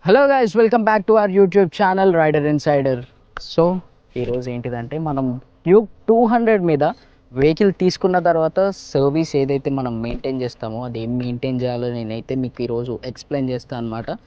Hello guys, welcome back to our YouTube channel Rider Insider. So ఈరోజు ఏంటిదంటే మనం Duke 200 మీద వెహికల్ తీసుకున్న తర్వాత సర్వీస్ ఏదైతే మనం మెయింటైన్ చేస్తామో అది ఏం మెయింటైన్ చేయాలో నేనైతే మీకు ఈరోజు ఎక్స్ప్లెయిన్ చేస్తాను అనమాట.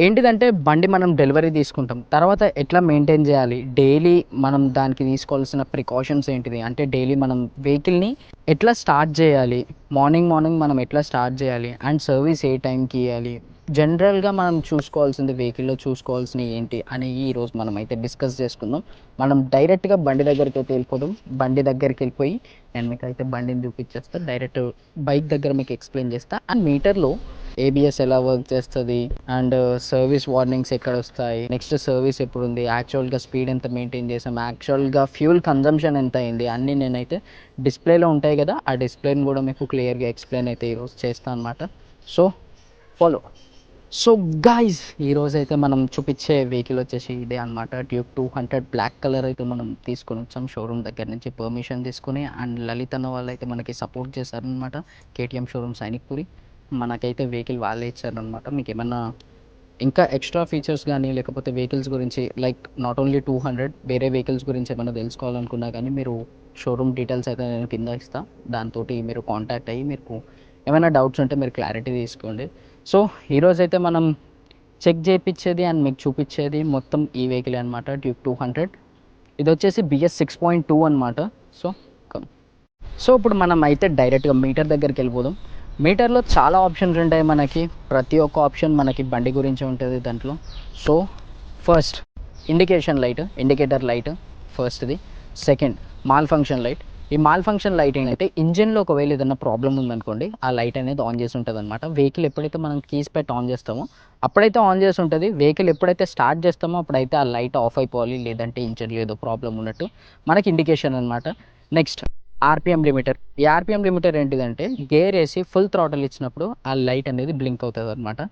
ఏంటిదంటే బండి మనం డెలివరీ తీసుకుంటాం తర్వాత ఎట్లా మెయింటైన్ చేయాలి, డైలీ మనం దానికి తీసుకోవాల్సిన ప్రికాషన్స్ ఏంటిది అంటే డైలీ మనం వెహికల్ని ఎట్లా స్టార్ట్ చేయాలి, మార్నింగ్ మనం ఎట్లా స్టార్ట్ చేయాలి అండ్ సర్వీస్ ఏ టైంకి ఇవ్వాలి, జనరల్గా మనం చూసుకోవాల్సింది వెహికల్లో చూసుకోవాల్సినవి ఏంటి అని ఈరోజు మనం అయితే డిస్కస్ చేసుకుందాం. మనం డైరెక్ట్గా బండి దగ్గరికి అయితే వెళ్ళిపోదాం. బండి దగ్గరికి వెళ్ళిపోయి నేను మీకు అయితే బండిని చూపించేస్తాను. డైరెక్ట్ బైక్ దగ్గర మీకు ఎక్స్ప్లెయిన్ చేస్తా. అండ్ మీటర్లో ఏబిఎస్ ఎలా వర్క్ చేస్తుంది అండ్ సర్వీస్ వార్నింగ్స్ ఎక్కడ వస్తాయి, నెక్స్ట్ సర్వీస్ ఎప్పుడు ఉంది, యాక్చువల్గా స్పీడ్ ఎంత మెయింటైన్ చేసాం, యాక్చువల్గా ఫ్యూల్ కన్జంప్షన్ ఎంత అయింది అన్నీ నేనైతే డిస్ప్లేలో ఉంటాయి కదా, ఆ డిస్ప్లేని కూడా మీకు క్లియర్గా ఎక్స్ప్లెయిన్ అయితే ఈరోజు చేస్తాను అనమాట. So follow. సో గైజ్, ఈరోజు అయితే మనం చూపించే వెహికల్ వచ్చేసి ఇదే అనమాట. డ్యూక్ 200 బ్లాక్ కలర్ అయితే మనం తీసుకొని వచ్చాం షోరూమ్ దగ్గర నుంచి పర్మిషన్ తీసుకుని. అండ్ లలిత్ అన్న వాళ్ళు అయితే మనకి సపోర్ట్ చేశారనమాట. కేటీఎం షోరూమ్ సైనిక్పురి మనకైతే వెహికల్ వాళ్ళే ఇచ్చారనమాట. మీకు ఏమన్నా ఇంకా ఎక్స్ట్రా ఫీచర్స్ కానీ లేకపోతే వెహికల్స్ గురించి లైక్ నాట్ ఓన్లీ 200 వేరే వెహికల్స్ గురించి ఏమైనా తెలుసుకోవాలనుకున్నా కానీ మీరు షోరూమ్ డీటెయిల్స్ అయితే నేను కింద ఇస్తాను. దాంతో మీరు కాంటాక్ట్ అయ్యి మీకు ఏమైనా డౌట్స్ ఉంటే మీరు క్లారిటీ తీసుకోండి. సో ఈరోజైతే మనం చెక్ చేయించేది అండ్ మీకు చూపించేది మొత్తం ఈ వెహికల్ అనమాట. డ్యూక్ 200 ఇది వచ్చేసి బిఎస్ 6.2 అనమాట. సో సో ఇప్పుడు మనం అయితే డైరెక్ట్గా మీటర్ దగ్గరికి వెళ్ళిపోదాం. మీటర్లో చాలా ఆప్షన్స్ ఉంటాయి మనకి. ప్రతి ఒక్క ఆప్షన్ మనకి బండి గురించి ఉంటుంది దాంట్లో. సో ఫస్ట్ ఇండికేటర్ లైట్ ఫస్ట్ది. Second mall function light. ఈ మాల్ ఫంక్షన్ లైట్ ఏంటంటే ఇంజిన్లో ఒకవేళ ఏదైనా ప్రాబ్లం ఉందనుకోండి ఆ లైట్ అనేది ఆన్ చేసి ఉంటుంది అనమాట. వెహికల్ ఎప్పుడైతే మనం కీస్ పెట్టి ఆన్ చేస్తామో అప్పుడైతే ఆన్ చేసి ఉంటుంది. వెహికల్ ఎప్పుడైతే స్టార్ట్ చేస్తామో అప్పుడైతే ఆ లైట్ ఆఫ్ అయిపోవాలి, లేదంటే ఇంజిన్లో ఏదో ప్రాబ్లం ఉన్నట్టు మనకి ఇండికేషన్ అనమాట. Next RPM limiter. ఈ ఆర్పిఎం లిమిటర్ ఏంటిదంటే గేర్ వేసి ఫుల్ థ్రాటల్ ఇచ్చినప్పుడు ఆ లైట్ అనేది బ్లింక్ అవుతుంది అనమాట.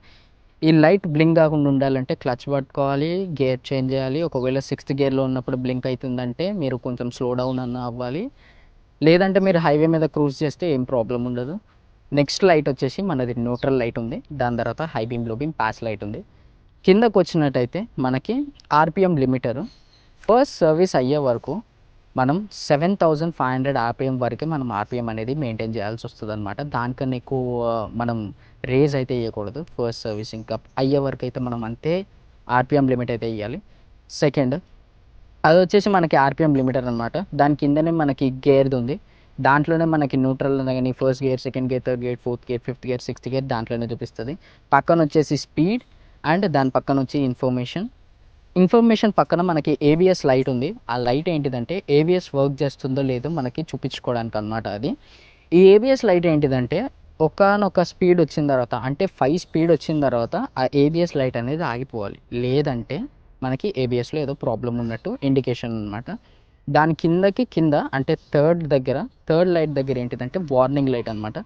ఈ లైట్ బ్లింక్ కాకుండా ఉండాలంటే క్లచ్ పట్టుకోవాలి, గేర్ చేంజ్ చేయాలి. ఒకవేళ 6th గేర్లో ఉన్నప్పుడు బ్లింక్ అవుతుందంటే మీరు కొంచెం స్లో డౌన్ అన్న అవ్వాలి, లేదంటే మీరు హైవే మీద క్రూజ్ చేస్తే ఏం ప్రాబ్లం ఉండదు. నెక్స్ట్ లైట్ వచ్చేసి మనది న్యూట్రల్ లైట్ ఉంది, దాని తర్వాత హై బీమ్ లో బీమ్ పాస్ లైట్ ఉంది. కిందకు వచ్చినట్టయితే మనకి ఆర్పిఎం లిమిటర్ ఫస్ట్ సర్వీస్ అయ్యే వరకు మనం 7500 ఆర్పిఎం వరకే మనం ఆర్పిఎం అనేది మెయింటైన్ చేయాల్సి వస్తుంది అనమాట. దానికన్నా ఎక్కువ మనం రేజ్ అయితే ఇవ్వకూడదు. ఫస్ట్ సర్వీస్ ఇంకా అయ్యే వరకు అయితే మనం అంతే ఆర్పిఎం లిమిట్ అయితే ఇవ్వాలి. సెకండ్ అది వచ్చేసి మనకి ఆర్పిఎం లిమిటర్ అనమాట. దాని కిందనే మనకి గేర్ది ఉంది, దాంట్లోనే మనకి న్యూట్రల్ కానీ first gear, second gear, third gear, fourth gear, fifth gear, sixth gear దాంట్లోనే చూపిస్తుంది. పక్కన వచ్చేసి స్పీడ్ అండ్ దాని పక్కన వచ్చి ఇన్ఫర్మేషన్ పక్కన మనకి ఏబిఎస్ లైట్ ఉంది. ఆ లైట్ ఏంటిదంటే ఏబిఎస్ వర్క్ చేస్తుందో లేదో మనకి చూపించుకోవడానికి అనమాట. అది ఈ ఏబిఎస్ లైట్ ఏంటిదంటే ఒకనొక స్పీడ్ వచ్చిన తర్వాత అంటే 5 స్పీడ్ వచ్చిన తర్వాత ఆ ఏబిఎస్ లైట్ అనేది ఆగిపోవాలి, లేదంటే మనకి ఏబిఎస్లో ఏదో ప్రాబ్లం ఉన్నట్టు ఇండికేషన్ అనమాట. దాని కింద అంటే థర్డ్ లైట్ దగ్గర ఏంటిదంటే వార్నింగ్ లైట్ అనమాట.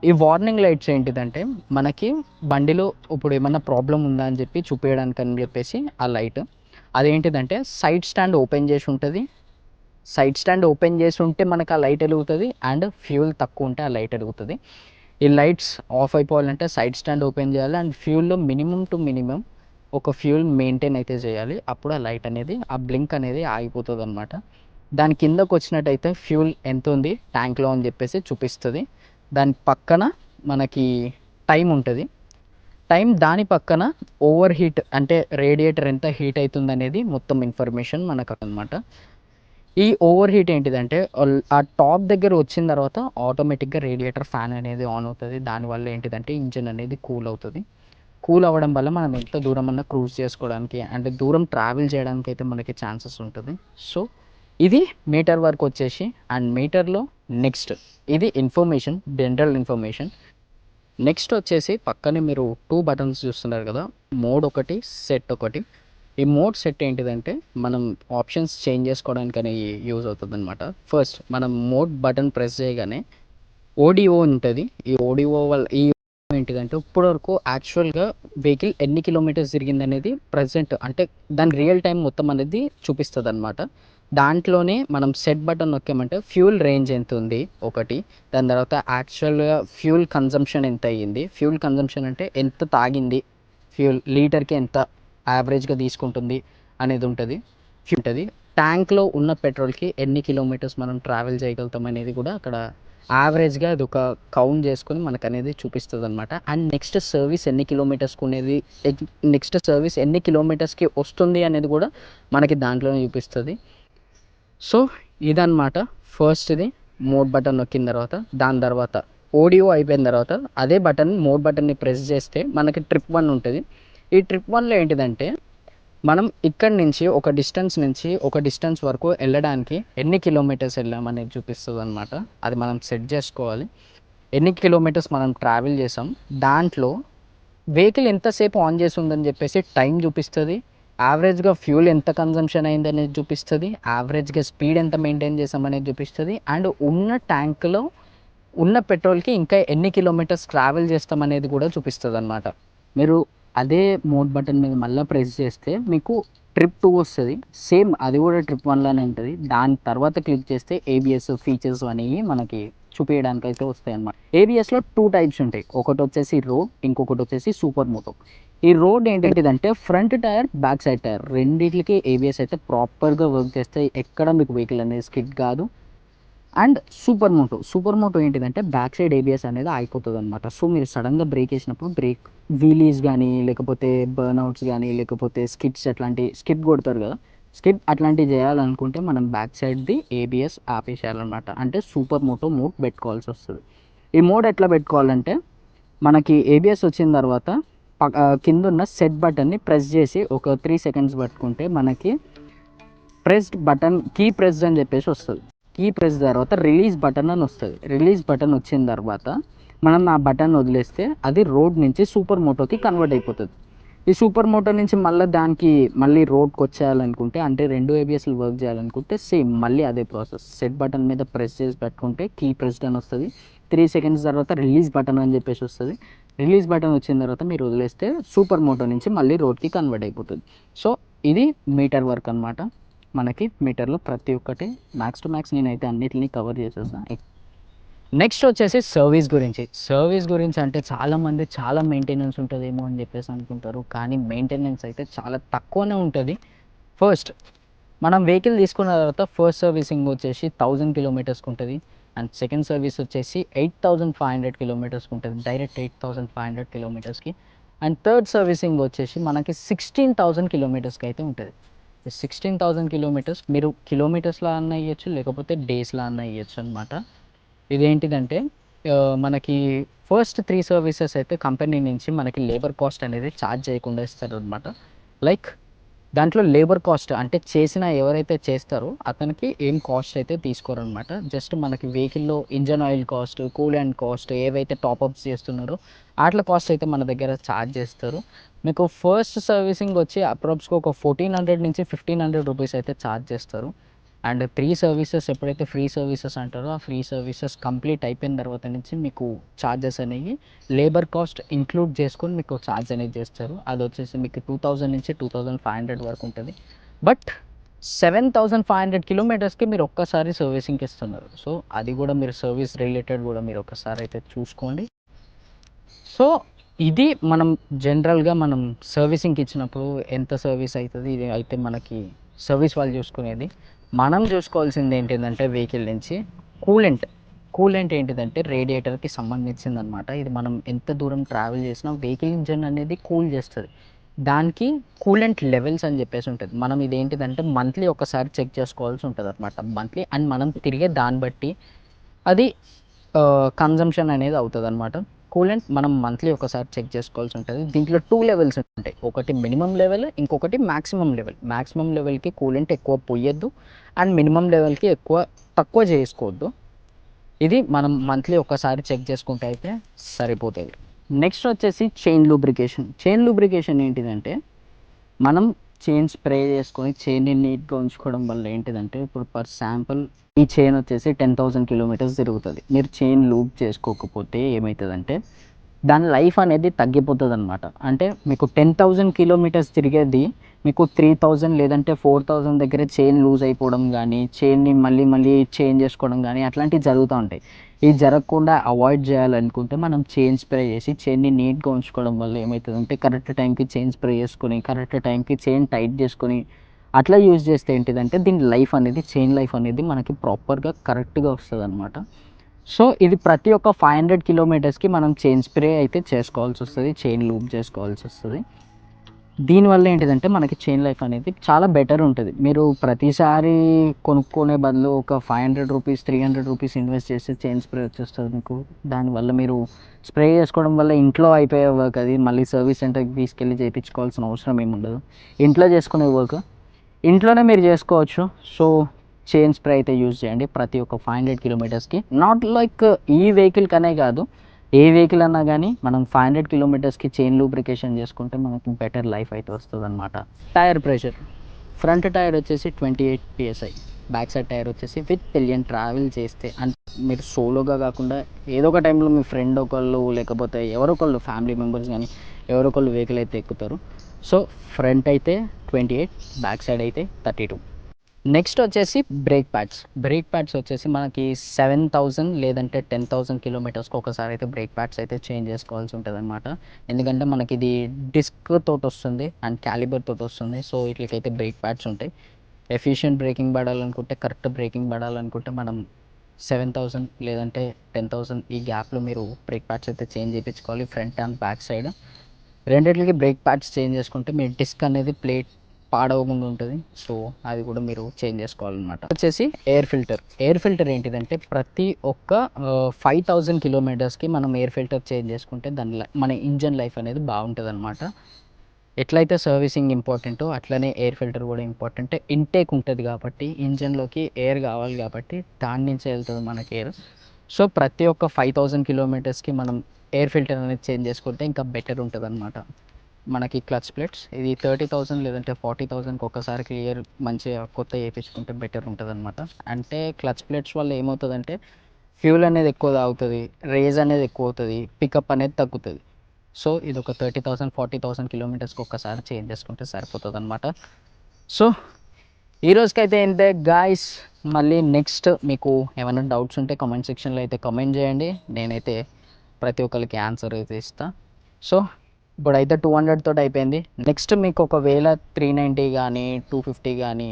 ఈ వార్నింగ్ లైట్స్ ఏంటిదంటే మనకి బండిలో ఇప్పుడు ఏమన్నా ప్రాబ్లం ఉందా అని చెప్పి చూపించడానికి అని చెప్పేసి ఆ లైట్. అదేంటిదంటే సైడ్ స్టాండ్ ఓపెన్ చేసి ఉంటే మనకు ఆ లైట్ వెలుగుతుంది, అండ్ ఫ్యూల్ తక్కువ ఉంటే ఆ లైట్ వెలుగుతుంది. ఈ లైట్స్ ఆఫ్ అయిపోవాలంటే సైడ్ స్టాండ్ ఓపెన్ చేయాలి అండ్ ఫ్యూల్లో మినిమం ఒక ఫ్యూల్ మెయింటైన్ అయితే చేయాలి. అప్పుడు ఆ లైట్ అనేది ఆ బ్లింక్ అనేది ఆగిపోతుంది అనమాట. దాని కిందకు వచ్చినట్టయితే ఫ్యూల్ ఎంత ఉంది ట్యాంక్లో అని చెప్పేసి చూపిస్తుంది. దాని పక్కన మనకి టైం ఉంటుంది. దాని పక్కన ఓవర్ హీట్ అంటే రేడియేటర్ ఎంత హీట్ అవుతుంది అనేది మొత్తం ఇన్ఫర్మేషన్ మనకు అనమాట. ఈ ఓవర్ హీట్ ఏంటిదంటే ఆ టాప్ దగ్గర వచ్చిన తర్వాత ఆటోమేటిక్గా రేడియేటర్ ఫ్యాన్ అనేది ఆన్ అవుతుంది. దానివల్ల ఏంటిదంటే ఇంజిన్ అనేది కూల్ అవుతుంది. కూల్ అవ్వడం వల్ల మనం ఎంత దూరం అన్నా క్రూజ్ చేసుకోవడానికి అంటే దూరం ట్రావెల్ చేయడానికి అయితే మనకి ఛాన్సెస్ ఉంటుంది. సో ఇది మీటర్ వర్క్ వచ్చేసి. అండ్ మీటర్లో నెక్స్ట్ ఇది జనరల్ ఇన్ఫర్మేషన్. నెక్స్ట్ వచ్చేసి పక్కనే మీరు 2 బటన్స్ చూస్తున్నారు కదా, మోడ్ ఒకటి, సెట్ ఒకటి. ఈ మోడ్ సెట్ ఏంటిదంటే మనం ఆప్షన్స్ చేంజ్ చేసుకోవడానికని యూజ్ అవుతుంది అనమాట. ఫస్ట్ మనం మోడ్ బటన్ ప్రెస్ చేయగానే ఓడిఓ ఉంటుంది. ఈ ఓడిఓ వల్ల ఏంటిదంటే ఇప్పటి వరకు యాక్చువల్గా వెహికల్ ఎన్ని కిలోమీటర్స్ తిరిగింది అనేది ప్రజెంట్ అంటే దాని రియల్ టైం మొత్తం అనేది చూపిస్తుంది అనమాట. దాంట్లోనే మనం సెట్ బటన్ నొక్కామంటే ఫ్యూల్ రేంజ్ ఎంత ఉంది ఒకటి, దాని తర్వాత యాక్చువల్గా ఫ్యూల్ కన్జంప్షన్ ఎంత అయ్యింది, ఫ్యూల్ కన్జంప్షన్ అంటే ఎంత తాగింది ఫ్యూల్ లీటర్కి ఎంత యావరేజ్గా తీసుకుంటుంది అనేది ఉంటుంది. ట్యాంక్లో ఉన్న పెట్రోల్కి ఎన్ని కిలోమీటర్స్ మనం ట్రావెల్ చేయగలుగుతాం అనేది కూడా అక్కడ యావరేజ్గా అది ఒక కౌంట్ చేసుకొని మనకు అనేది చూపిస్తుంది అనమాట. అండ్ నెక్స్ట్ సర్వీస్ ఎన్ని కిలోమీటర్స్కి అనేది, నెక్స్ట్ సర్వీస్ ఎన్ని కిలోమీటర్స్కి వస్తుంది అనేది కూడా మనకి దాంట్లోనే చూపిస్తుంది. సో ఇదన్నమాట ఫస్ట్ది. మోడ్ బటన్ నొక్కిన తర్వాత, దాని తర్వాత ఆడియో అయిపోయిన తర్వాత అదే బటన్ మోడ్ బటన్ని ప్రెస్ చేస్తే మనకి ట్రిప్ 1 ఉంటుంది. ఈ ట్రిప్ 1లో ఏంటిదంటే మనం ఇక్కడి నుంచి ఒక డిస్టెన్స్ వరకు వెళ్ళడానికి ఎన్ని కిలోమీటర్స్ వెళ్ళామనేది చూపిస్తుంది అనమాట. అది మనం సెట్ చేసుకోవాలి. ఎన్ని కిలోమీటర్స్ మనం ట్రావెల్ చేసాం, దాంట్లో వెహికల్ ఎంతసేపు ఆన్ చేసి ఉందని చెప్పేసి టైం చూపిస్తుంది. యావరేజ్గా ఫ్యూల్ ఎంత కన్జంప్షన్ అయింది అనేది చూపిస్తుంది. యావరేజ్గా స్పీడ్ ఎంత మెయింటైన్ చేసామనేది చూపిస్తుంది. అండ్ ఉన్న ట్యాంక్లో ఉన్న పెట్రోల్కి ఇంకా ఎన్ని కిలోమీటర్స్ ట్రావెల్ చేస్తామనేది కూడా చూపిస్తుంది అనమాట. మీరు అదే మోడ్ బటన్ మీద మళ్ళీ ప్రెస్ చేస్తే మీకు ట్రిప్ 2 వస్తుంది. సేమ్ అది కూడా ట్రిప్ 1లానే ఉంటుంది. దాని తర్వాత క్లిక్ చేస్తే ఏబిఎస్ ఫీచర్స్ అనేవి మనకి చూపించడానికి అయితే వస్తాయి అన్నమాట. ఏబిఎస్లో 2 టైప్స్ ఉంటాయి. ఒకటి వచ్చేసి రోడ్, ఇంకొకటి వచ్చేసి సూపర్ మోటో. ఈ రోడ్ ఏంటిదంటే front tyre, back side tyre రెండింటికి ఏబిఎస్ అయితే ప్రాపర్గా వర్క్ చేస్తాయి. ఎక్కడ మీకు వెహికల్ అనేది స్కిడ్ కాదు. అండ్ సూపర్ మోటో ఏంటిదంటే బ్యాక్ సైడ్ ఏబిఎస్ అనేది అయిపోతుంది అనమాట. సో మీరు సడన్గా బ్రేక్ వేసినప్పుడు బ్రేక్ వీలీస్ కానీ, లేకపోతే బర్న్అవుట్స్ కానీ, లేకపోతే స్కిడ్ కొడతారు కదా, స్కిడ్ అట్లాంటివి చేయాలనుకుంటే మనం బ్యాక్ సైడ్ది ఏబిఎస్ ఆపేసేయాలన్నమాట. అంటే సూపర్ మోటో మోడ్ పెట్టుకోవాల్సి వస్తుంది. ఈ మోడ్ ఎట్లా పెట్టుకోవాలంటే మనకి ఏబిఎస్ వచ్చిన తర్వాత కింద ఉన్న సెట్ బటన్ని ప్రెస్ చేసి ఒక 3 సెకండ్స్ పట్టుకుంటే మనకి కీ ప్రెస్డ్ అని చెప్పేసి వస్తుంది. కీ ప్రెస్ తర్వాత రిలీజ్ బటన్ అని వస్తుంది. రిలీజ్ బటన్ వచ్చిన తర్వాత మనం ఆ బటన్ వదిలేస్తే అది రోడ్ నుంచి సూపర్ మోటోకి కన్వర్ట్ అయిపోతుంది. ఈ సూపర్ మోటో నుంచి మళ్ళీ రోడ్కి వచ్చేయాలనుకుంటే, అంటే 2 ఏబిఎస్లు వర్క్ చేయాలనుకుంటే సేమ్ మళ్ళీ అదే ప్రాసెస్. సెట్ బటన్ మీద ప్రెస్ చేసి పెట్టుకుంటే కీ ప్రెస్డ్ అని వస్తుంది. 3 సెకండ్స్ తర్వాత రిలీజ్ బటన్ అని చెప్పేసి వస్తుంది. రిలీజ్ బటన్ వచ్చిన తర్వాత మీరు వదిలేస్తే సూపర్ మోటో నుంచి మళ్ళీ రోడ్కి కన్వర్ట్ అయిపోతుంది. సో ఇది మీటర్ వర్క్ అనమాట. మనకి మీటర్లో ప్రతి ఒక్కటి మ్యాక్స్ టు మ్యాక్స్ నేనైతే అన్నిటిని కవర్ చేసేసాను. నెక్స్ట్ వచ్చేసి సర్వీస్ గురించి అంటే చాలామంది చాలా మెయింటెనెన్స్ ఉంటుందేమో అని చెప్పేసి అనుకుంటారు. కానీ మెయింటెనెన్స్ అయితే చాలా తక్కువనే ఉంటుంది. ఫస్ట్ మనం వెహికల్ తీసుకున్న తర్వాత ఫస్ట్ సర్వీసింగ్ వచ్చేసి 1000 కిలోమీటర్స్కి ఉంటుంది. అండ్ సెకండ్ సర్వీస్ వచ్చేసి 8500 కిలోమీటర్స్కి ఉంటుంది, డైరెక్ట్ 8500 కిలోమీటర్స్కి. అండ్ థర్డ్ సర్వీసింగ్ వచ్చేసి మనకి 16000 కిలోమీటర్స్కి అయితే ఉంటుంది. 16000 కిలోమీటర్స్ మీరు కిలోమీటర్స్లో అన్న ఇవ్వచ్చు, లేకపోతే డేస్లో అన్న ఇవ్వచ్చు అనమాట. ఇదేంటిదంటే మనకి ఫస్ట్ 3 సర్వీసెస్ అయితే కంపెనీ నుంచి మనకి లేబర్ కాస్ట్ అనేది ఛార్జ్ చేయకుండా ఇస్తారు అనమాట. లైక్ దాంట్లో లేబర్ కాస్ట్ అంటే ఎవరైతే చేస్తారో అతనికి ఏం కాస్ట్ అయితే తీసుకోరనమాట. జస్ట్ మనకి వెహికల్లో engine oil cost, coolant cost, ఏవైతే టాప్అప్స్ చేస్తున్నారో వాటి కాస్ట్ అయితే మన దగ్గర ఛార్జ్ చేస్తారు. మీకు ఫస్ట్ సర్వీసింగ్ వచ్చి అప్రాక్స్గా ఒక 1400 నుంచి 1500 రూపీస్ అయితే ఛార్జ్ చేస్తారు. అండ్ 3 సర్వీసెస్ ఎప్పుడైతే ఫ్రీ సర్వీసెస్ అంటారో ఆ ఫ్రీ సర్వీసెస్ కంప్లీట్ అయిపోయిన తర్వాత నుంచి మీకు ఛార్జెస్ అనేవి లేబర్ కాస్ట్ ఇంక్లూడ్ చేసుకొని మీకు ఛార్జ్ అనేది చేస్తారు. అది వచ్చేసి మీకు 2000 నుంచి 2500 వరకు ఉంటుంది. బట్ 7500 కిలోమీటర్స్కి మీరు ఒక్కసారి సర్వీసింగ్కి ఇస్తున్నారు. సో అది కూడా మీరు సర్వీస్ రిలేటెడ్ కూడా మీరు ఒకసారి అయితే చూసుకోండి. సో ఇది మనం జనరల్గా మనం సర్వీసింగ్కి ఇచ్చినప్పుడు ఎంత సర్వీస్ అవుతుంది, ఇది అయితే మనకి సర్వీస్ వాళ్ళు చూసుకునేది. మనం చూసుకోవాల్సింది ఏంటిదంటే వెహికల్ నుంచి కూలెంట్ ఏంటిదంటే రేడియేటర్కి సంబంధించింది అనమాట. ఇది మనం ఎంత దూరం ట్రావెల్ చేసినా వెహికల్ ఇంజన్ అనేది కూల్ చేస్తుంది. దానికి కూలెంట్ లెవెల్స్ అని చెప్పేసి ఉంటుంది. మనం ఇదేంటిదంటే మంత్లీ ఒకసారి చెక్ చేసుకోవాల్సి ఉంటుంది అనమాట. మంత్లీ అండ్ మనం తిరిగే దాన్ని బట్టి అది కన్జంప్షన్ అనేది అవుతుంది అనమాట. కూలెంట్ మనం మంత్లీ ఒకసారి చెక్ చేసుకోవాల్సి ఉంటుంది. దీంట్లో 2 లెవెల్స్ ఉంటాయి. ఒకటి మినిమం లెవెల్, ఇంకొకటి మ్యాక్సిమం లెవెల్. మ్యాక్సిమం లెవెల్కి కూలెంట్ ఎక్కువ పొయ్యొద్దు అండ్ మినిమం లెవెల్కి తక్కువ చేసుకోవద్దు. ఇది మనం మంత్లీ ఒకసారి చెక్ చేసుకుంటే అయితే సరిపోతుంది. నెక్స్ట్ వచ్చేసి చైన్ లూబ్రికేషన్ ఏంటిదంటే మనం చైన్ స్ప్రే చేసుకొని చైన్ని నీట్గా ఉంచుకోవడం వల్ల ఏంటిదంటే, ఇప్పుడు ఫర్ శాంపుల్ ఈ చైన్ వచ్చేసి 10,000 కిలోమీటర్స్ తిరుగుతుంది. మీరు చైన్ లూప్ చేసుకోకపోతే ఏమవుతుందంటే దాని లైఫ్ అనేది తగ్గిపోతుంది అనమాట. అంటే మీకు 10,000 కిలోమీటర్స్ తిరిగేది మీకు 3,000 లేదంటే 4,000 దగ్గర చైన్ లూజ్ అయిపోవడం కానీ, చైన్ని మళ్ళీ మళ్ళీ చేంజ్ చేసుకోవడం కానీ అట్లాంటివి జరుగుతూ ఉంటాయి. ఇది జరగకుండా అవాయిడ్ చేయాలనుకుంటే మనం చైన్ స్ప్రే చేసి చైన్ని నీట్గా ఉంచుకోవడం వల్ల ఏమవుతుందంటే కరెక్ట్ టైంకి చైన్ స్ప్రే చేసుకొని, కరెక్ట్ టైంకి చైన్ టైట్ చేసుకొని అట్లా యూజ్ చేస్తే ఏంటిదంటే దీని లైఫ్ అనేది, చైన్ లైఫ్ అనేది మనకి ప్రాపర్గా కరెక్ట్గా వస్తుంది అనమాట. సో ఇది ప్రతి ఒక్క 500 కిలోమీటర్స్కి మనం చైన్ స్ప్రే అయితే చేసుకోవాల్సి వస్తుంది, చైన్ లూప్ చేసుకోవాల్సి వస్తుంది. దీనివల్ల ఏంటిదంటే మనకి చైన్ లైఫ్ అనేది చాలా బెటర్ ఉంటుంది. మీరు ప్రతిసారి కొనుక్కునే బదులు ఒక 500 రూపీస్, 300 రూపీస్ ఇన్వెస్ట్ చేస్తే చైన్ స్ప్రే వచ్చేస్తుంది మీకు. దానివల్ల మీరు స్ప్రే చేసుకోవడం వల్ల ఇంట్లో అయిపోయే వర్క్ అది మళ్ళీ సర్వీస్ సెంటర్కి తీసుకెళ్ళి చేయించుకోవాల్సిన అవసరం ఏమి ఉండదు. ఇంట్లో చేసుకునే వర్క్ ఇంట్లోనే మీరు చేసుకోవచ్చు. సో చైన్ స్ప్రే అయితే యూజ్ చేయండి ప్రతి ఒక్క 500 కిలోమీటర్స్కి. నాట్ లైక్ ఈ వెహికల్ కనే కాదు, ఏ వెహికల్ అన్నా కానీ మనం 500 కిలోమీటర్స్కి చైన్ లూబ్రికేషన్ చేసుకుంటే మనకి బెటర్ లైఫ్ అయితే వస్తుంది అనమాట. టైర్ ప్రెషర్, ఫ్రంట్ టైర్ వచ్చేసి 28 PSI, బ్యాక్ సైడ్ టైర్ వచ్చేసి విత్ పిలియన్. ట్రావెల్ చేస్తే అంటే మీరు సోలోగా కాకుండా ఏదో ఒక టైంలో మీ ఫ్రెండ్ ఒకళ్ళు లేకపోతే ఎవరో ఒకళ్ళు ఫ్యామిలీ మెంబర్స్ కానీ ఎవరో ఒకళ్ళు వెహికల్ అయితే ఎక్కుతారు. సో ఫ్రంట్ అయితే 28, బ్యాక్ సైడ్ అయితే 32. నెక్స్ట్ వచ్చేసి బ్రేక్ ప్యాడ్స్. బ్రేక్ ప్యాడ్స్ వచ్చేసి మనకి 7,000 లేదంటే 10,000 కిలోమీటర్స్కి ఒకసారి అయితే బ్రేక్ ప్యాడ్స్ అయితే చేంజ్ చేసుకోవాల్సి ఉంటుంది అనమాట. ఎందుకంటే మనకి ఇది డిస్క్ తోటి వస్తుంది అండ్ క్యాలిబర్ తోటి వస్తుంది. సో వీటికైతే బ్రేక్ ప్యాడ్స్ ఉంటాయి. ఎఫిషియెంట్ బ్రేకింగ్ పడాలనుకుంటే, కరెక్ట్ బ్రేకింగ్ పడాలనుకుంటే మనం 7,000 లేదంటే 10,000 ఈ గ్యాప్లో మీరు బ్రేక్ ప్యాడ్స్ అయితే చేంజ్ చేయించుకోవాలి, ఫ్రంట్ అండ్ బ్యాక్ సైడ్ రెండిట్లకి బ్రేక్ ప్యాడ్స్ చేంజ్ చేసుకుంటే మీ డిస్క్ అనేది ప్లేట్ పాడవకుండా ఉంటుంది. సో అది కూడా మీరు చేంజ్ చేసుకోవాలన్నమాట. వచ్చేసి ఎయిర్ ఫిల్టర్. ఎయిర్ ఫిల్టర్ ఏంటిదంటే ప్రతి ఒక్క 5,000 కిలోమీటర్స్కి మనం ఎయిర్ ఫిల్టర్ చేంజ్ చేసుకుంటే దాని మన ఇంజన్ లైఫ్ అనేది బాగుంటుంది అనమాట. ఎట్లయితే సర్వీసింగ్ ఇంపార్టెంటో అట్లనే ఎయిర్ ఫిల్టర్ కూడా ఇంపార్టెంట్. ఇంటేక్ ఉంటుంది కాబట్టి ఇంజన్లోకి ఎయిర్ కావాలి కాబట్టి దాని నుంచే వెళ్తుంది మనకి ఎయిర్. సో ప్రతి ఒక్క 5,000 కిలోమీటర్స్కి మనం ఎయిర్ ఫిల్టర్ అనేది చేంజ్ చేసుకుంటే ఇంకా బెటర్ ఉంటుంది అనమాట. మనకి క్లచ్ ప్లేట్స్ ఇది 30,000 లేదంటే 40,000కి ఒకసారి క్లియర్ మంచిగా కొత్త వేయించుకుంటే బెటర్ ఉంటుంది అనమాట. అంటే క్లచ్ ప్లేట్స్ వల్ల ఏమవుతుందంటే ఫ్యూల్ అనేది ఎక్కువ తాగుతుంది, రేజ్ అనేది ఎక్కువ అవుతుంది, పికప్ అనేది తగ్గుతుంది. సో ఇది ఒక 30,000 40,000 కిలోమీటర్స్కి ఒక్కసారి చేంజ్ చేసుకుంటే సరిపోతుంది అనమాట. సో ఈ రోజుకైతే ఇంతే గాయస్. మళ్ళీ నెక్స్ట్ మీకు ఏమైనా డౌట్స్ ఉంటే కామెంట్ సెక్షన్లో అయితే కామెంట్ చేయండి, నేనైతే ప్రతి ఒక్కరికి ఆన్సర్ అయితే ఇస్తాను. సో ఇప్పుడైతే 200 తోటి అయిపోయింది. నెక్స్ట్ మీకు ఒకవేళ 390 కానీ 250 కానీ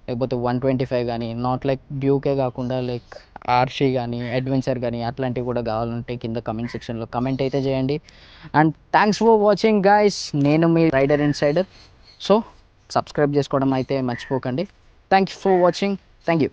లేకపోతే 125 కానీ నాట్ లైక్ డ్యూకే కాకుండా లైక్ ఆర్షీ కానీ అడ్వెంచర్ కానీ అట్లాంటివి కూడా కావాలంటే కింద కమెంట్ సెక్షన్లో కమెంట్ అయితే చేయండి. And thanks for watching guys. నేను మీ రైడర్ ఇన్సైడర్. సో సబ్స్క్రైబ్ చేసుకోవడం అయితే మర్చిపోకండి. Thank you for watching. Thank you.